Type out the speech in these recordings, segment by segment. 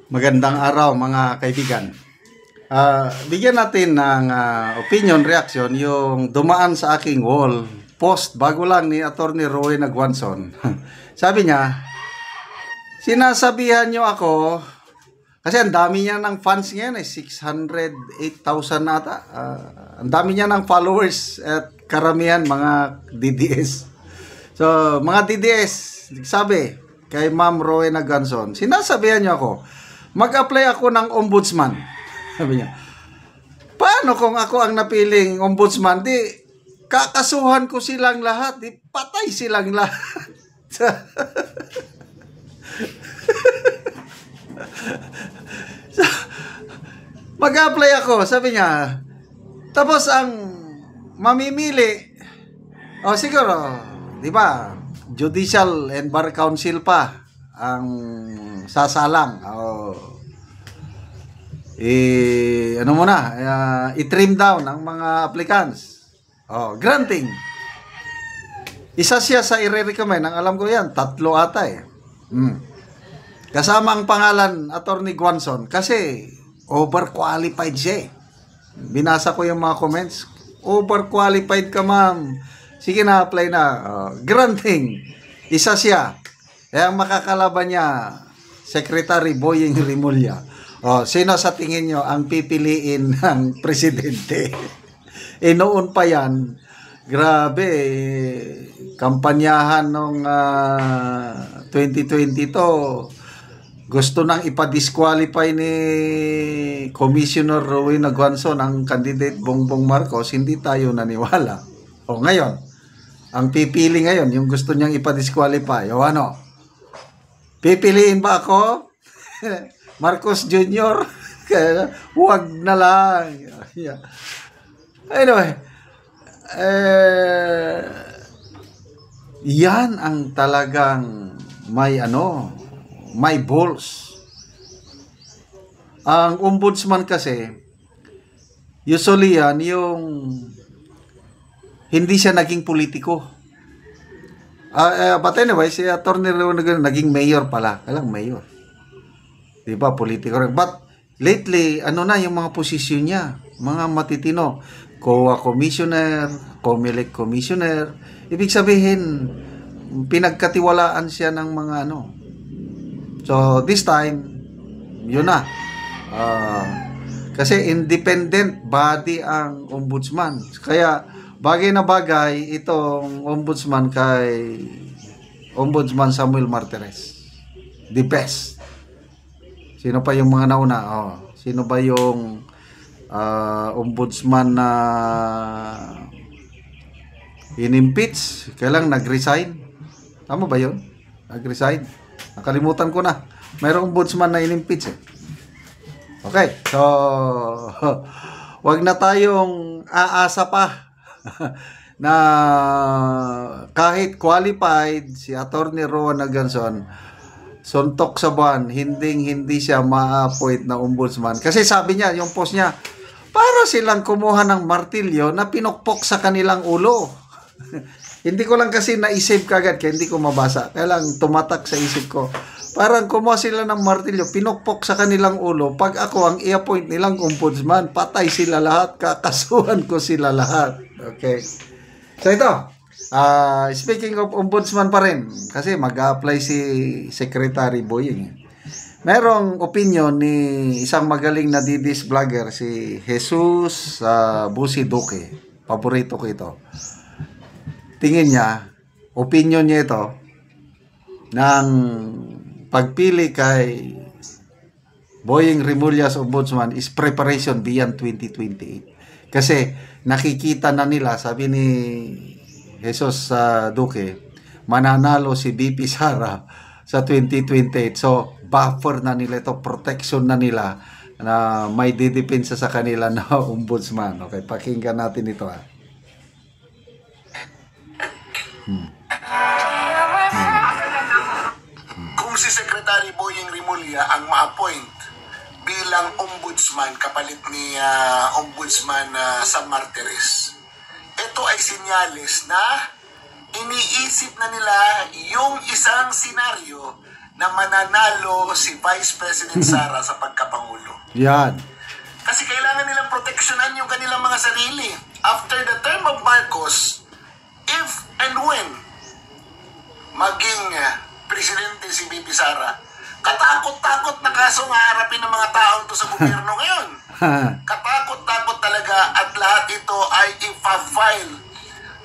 Magandang araw mga kaibigan. Bigyan natin ng opinion reaction yung dumaan sa aking wall post bago lang ni Attorney Rowena Guanzon. Sabi niya, sinasabihan niyo ako kasi ang dami niya ng fans ngayon 608,000 nata. Ang dami niya ng followers at karamihan mga DDS. So mga DDS, sabi kay Ma'am Rowena Guanzon, sinasabihan niyo ako mag-apply ako ng ombudsman. Sabi niya, paano kung ako ang napiling ombudsman? Di, kakasuhan ko silang lahat. Di, patay silang lahat. Mag-apply ako, sabi niya. Tapos ang mamimili, siguro, di ba, Judicial and Bar Council pa ang sasalang. Ano muna, i-trim down ang mga applicants. Granting. Isa siya sa i-recommend. Ang alam ko yan, 3 ata eh. Kasama ang pangalan Attorney Guanzon kasi overqualified siya eh. Binasa ko yung mga comments. Overqualified ka, ma'am. Sige na, apply na. Granting. Isa siya. Ang makakalaban niya, Secretary Boying Rimulya. Sino sa tingin nyo ang pipiliin ng presidente? Noon pa yan, grabe, kampanyahan noong 2020 to, gusto nang ipa-disqualify ni Commissioner Rowena Guanzon ang candidate Bongbong Marcos, hindi tayo naniwala. Ngayon, ang pipili ngayon, yung gusto niyang ipa-disqualify, ano? Pipiliin ba ako? Marcos Jr.? Huwag na lang. Anyway, yan ang talagang may balls. Ang ombudsman kasi, usually yan, yung hindi siya naging politiko. But anyway, si Attorney Rowena naging mayor pala. Kailang mayor. Diba, politiko rin. But lately, na yung mga posisyon niya? Mga matitino. COA Commissioner, COMELEC Commissioner. Ibig sabihin, pinagkatiwalaan siya ng mga So, this time, yun na. Kasi independent body ang ombudsman. Kaya, bagay na bagay itong ombudsman kay Ombudsman Samuel Martires. The best. Sino pa yung mga nauna? Sino ba yung ombudsman na in-impeach? Kailang nag-resign? Tama ba yun? Nag-resign? Nakalimutan ko na. Mayroong ombudsman na in-impeach eh. Okay. So, wag na tayong aasa pa na kahit qualified si Attorney Rowena Guanzon, suntok sa buwan, hindi siya ma-appoint na ombudsman. Kasi sabi niya, yung post niya, para silang kumuha ng martilyo na pinukpok sa kanilang ulo. Hindi ko lang kasi naisip kagad, kaya hindi ko mabasa. Kaya lang tumatak sa isip ko. Parang kumuha sila ng martilyo, pinukpok sa kanilang ulo. Pag ako ang i-appoint nilang ombudsman, patay sila lahat, kakasuhan ko sila lahat. Okay. So ito, speaking of ombudsman pa rin, kasi mag-apply si Secretary Boying. Merong opinion ni isang magaling na DDS vlogger, si Jesus Busi Duque. Paborito ko ito. Tingin niya, opinion niya ito, ng pagpili kay Boying Rimulya's ombudsman is preparation beyond 2028. Kasi nakikita na nila, sabi ni Jesus Duque, mananalo si BP Sara sa 2028. So, buffer na nila ito, protection na nila na may didepensa sa kanila na ombudsman. Okay, pakinggan natin ito. Kung si Secretary Boying Rimulya ang ma-appoint bilang ombudsman kapalit ni Ombudsman Sam Martires, ito ay sinyalis na iniisip na nila yung isang senaryo na mananalo si Vice President Sara sa pagkapangulo. Yan. Kasi kailangan nilang proteksyonan yung kanilang mga sarili. After the term of Marcos, if and when maging presidente si VP Sara, katakot-takot na kaso nga harapin ng mga taong to sa gobyerno ngayon. Katakot-takot talaga at lahat ito ay ipa-file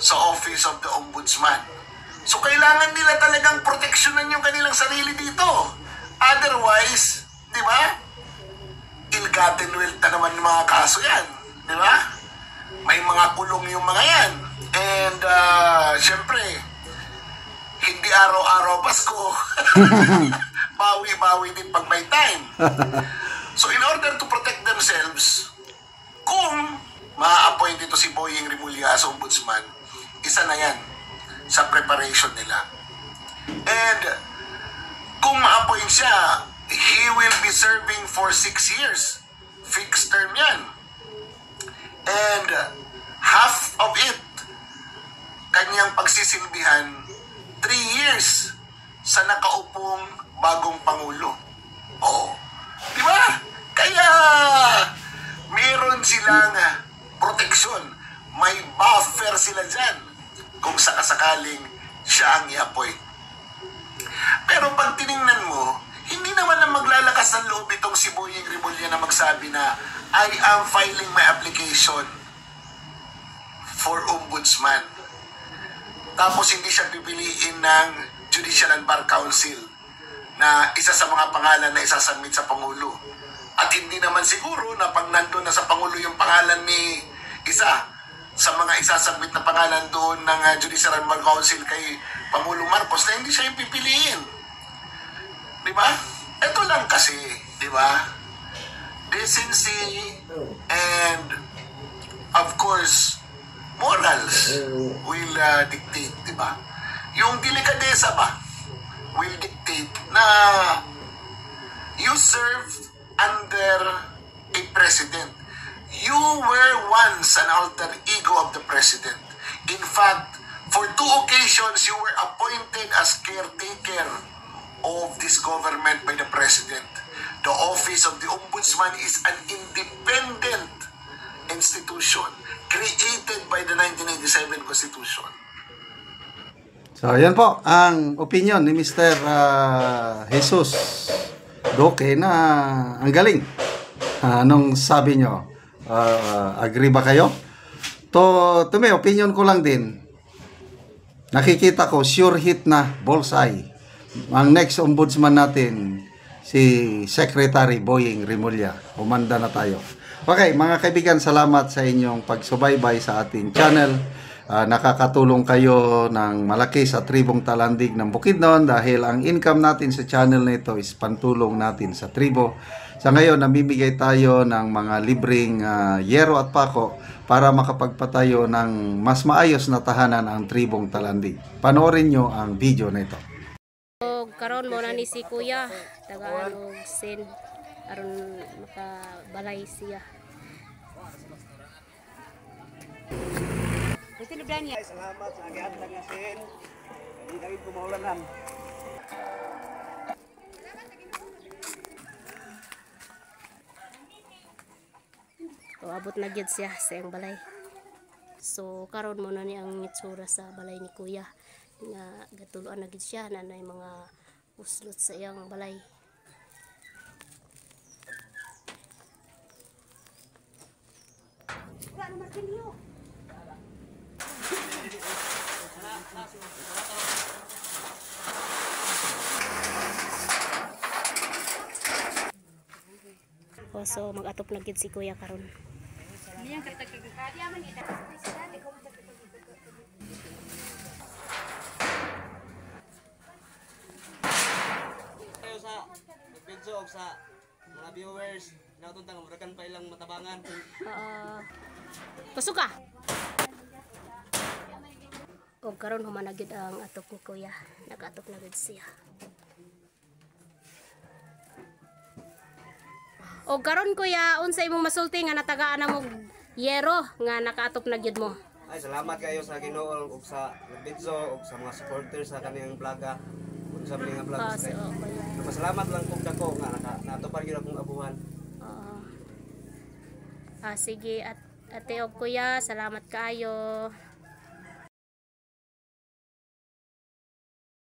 sa Office of the Ombudsman. So kailangan nila talagang proteksyonan yung kanilang sarili dito. Otherwise, di ba? Ill-gotten wealth na naman yung mga kaso yan. Di ba? May mga kulong yung mga yan. And, syempre, hindi araw-araw Pasko. Bawi-bawi din pag may time. So, in order to protect themselves, kung ma-appoint ito si Boying Rimulya as ombudsman, isa na yan sa preparation nila. And, kung ma-appoint siya, he will be serving for 6 years. Fixed term yan. And half of it, kanyang pagsisilbihan, 3 years sa nakaupong bagong Pangulo. Oo. Di ba? Kaya, meron silang proteksyon. May buffer sila dyan kung sakasakaling siya ang i-appoint. Pero pag tiningnan mo, hindi naman na maglalakas ng loob itong si Boying Rimulya na magsabi na I am filing my application for ombudsman. Tapos hindi siya pipiliin ng Judicial and Bar Council na isa sa mga pangalan na isasubmit sa Pangulo. At hindi naman siguro na pag nandun na sa Pangulo yung pangalan ni isa sa mga isasubmit na pangalan doon ng Judicial and Bar Council kay Pangulo Marcos na hindi siya yung pipiliin. Di ba? Ito lang kasi, di ba? Decency and of course morals will dictate, di ba? Yung delikadesa ba will dictate na you serve under a president. You were once an alter ego of the president. In fact, for 2 occasions you were appointed as caretaker of this government by the President. The Office of the Ombudsman is an independent institution created by the 1997 Constitution. So, yan po ang opinion ni Mr. Jesus Duque na ang galing. Anong sabi nyo? Agree ba kayo? To me, opinion ko lang din. Nakikita ko, sure hit na, bullseye. Ang next ombudsman natin, si Secretary Boying Rimulya. Umanda na tayo. Okay, mga kaibigan, salamat sa inyong pagsubaybay sa ating channel. Nakakatulong kayo ng malaki sa tribong Talandig ng Bukidnon dahil ang income natin sa channel na ito is pantulong natin sa tribo. Sa ngayon, namimigay tayo ng mga libreng yero at pako para makapagpatayo ng mas maayos na tahanan ang tribong Talandig. Panoorin nyo ang video na ito. Karon mo na ni si Kuya tagaan og sin aron makabalay siya. Salamat sa agihatag nga sin. Hindi lagi kumaulanan. So abot na gyud siya sa iyang balay. So karon mo na ni ang itsura sa balay ni Kuya nga gatuluan na gyud siya na nay mga uslot sa iyang balay. So mag-atop na gyud si Kuya karon. Sa video og sa mga viewers natuntang murakan pa ilang matabangan. Pasok ka. O karon humana gyud ang atop ni Kuya. Nag-atop na gyud siya. O karon Kuya, unsa imong masulti nga natagaan na mo yero nga nakaatop na gyud mo? Ay salamat kayo sa Ginoo ug sa video ug sa mga supporters sa kaniyang vlog. sa mga vlog. Oo, so, kuya. Pasalamat lang kung dako nga natupad gyud akong abuhan. Oo. Sige, at ate og kuya, salamat kaayo.